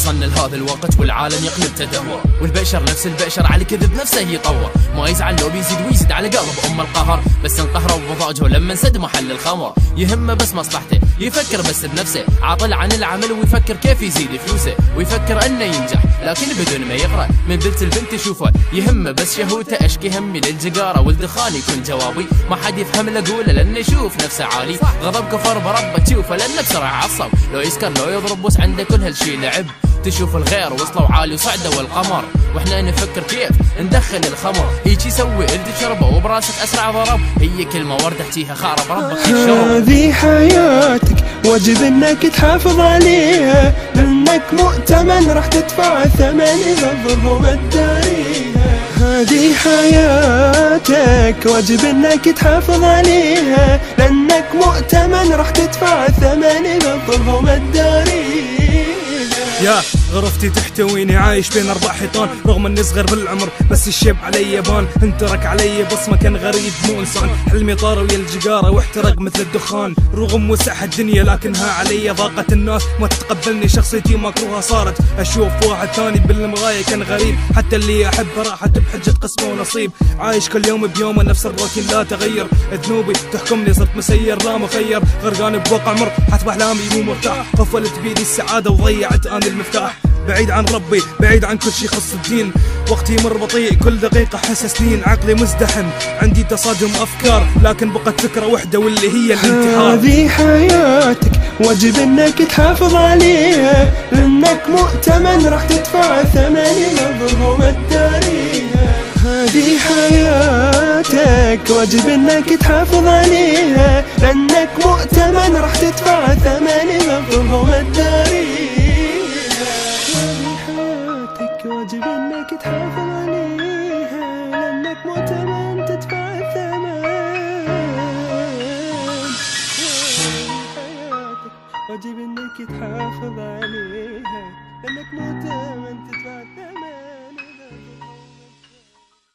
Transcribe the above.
وصلنا لهذا الوقت والعالم يقلب تدهور، والبشر نفس البشر على الكذب نفسه يطور، ما يزعل لو بيزيد ويزيد على قلب القهر، بس انقهروا بمضاجه لما انسد محل الخمر، يهمه بس مصلحته يفكر بس بنفسه، عاطل عن العمل ويفكر كيف يزيد فلوسه، ويفكر انه ينجح لكن بدون ما يقرأ، من بنت البنت تشوفه يهمه بس شهوته، اشكي همي للجقاره والدخان يكون جوابي، ما حد يفهم له قوله لانه يشوف نفسه عالي، غضب كفر بربه تشوفه لانه بسرعه عصب، لو يسكر لو يضرب بس عنده كل هالشي لعب، تشوف الغير وصلوا عالي وصعدوا القمر، واحنا نفكر كيف ندخل الخمر، هيك يسوي اللي تشربه وبراسك اسرع ضرب، هي كلمه ورده احكيها خارب ربك الشرب. هذه حياتك واجب انك تحافظ عليها، لانك مؤتمن راح تدفع ثمن اذا الظلم الداريها. هذه حياتك واجب انك تحافظ عليها، لانك مؤتمن راح تدفع ثمن اذا الظلم الداريها. يا غرفتي تحتويني عايش بين 4 حيطان، رغم اني صغير بالعمر بس الشيب علي يبان، انترك علي بصمه كان غريب مو انسان، حلمي طار ويا الجقاره واحترق مثل الدخان، رغم وسعها الدنيا لكنها علي ضاقت، الناس ما تتقبلني شخصيتي مكروهه صارت، اشوف واحد ثاني بالمغايه كان غريب، حتى اللي احبه راحت بحجه قسمه ونصيب، عايش كل يوم بيومه نفس الروتين لا تغير، ذنوبي تحكمني صرت مسير لا مخير، غرقان بواقع مر حتى باحلامي مو مرتاح، قفلت بيدي السعاده وضيعت اني المفتاح، بعيد عن ربي بعيد عن كل شي يخص الدين، وقتي يمر بطيء كل دقيقة حس سنين، عقلي مزدحم عندي تصادم أفكار، لكن بقت فكرة وحدة واللي هي الانتحار. هذه حياتك واجب انك تحافظ عليها، لانك مؤتمن راح تدفع ثمن اذا الظلم الداريها. هذه حياتك واجب انك تحافظ عليها، لانك مؤتمن راح تدفع ثمن اذا الظلم الداريها. واجب انك تحافظ عليها، لانك مؤتمن تدفع الثمن. حياتك واجب انك تحافظ عليها، لانك مؤتمن تدفع الثمن.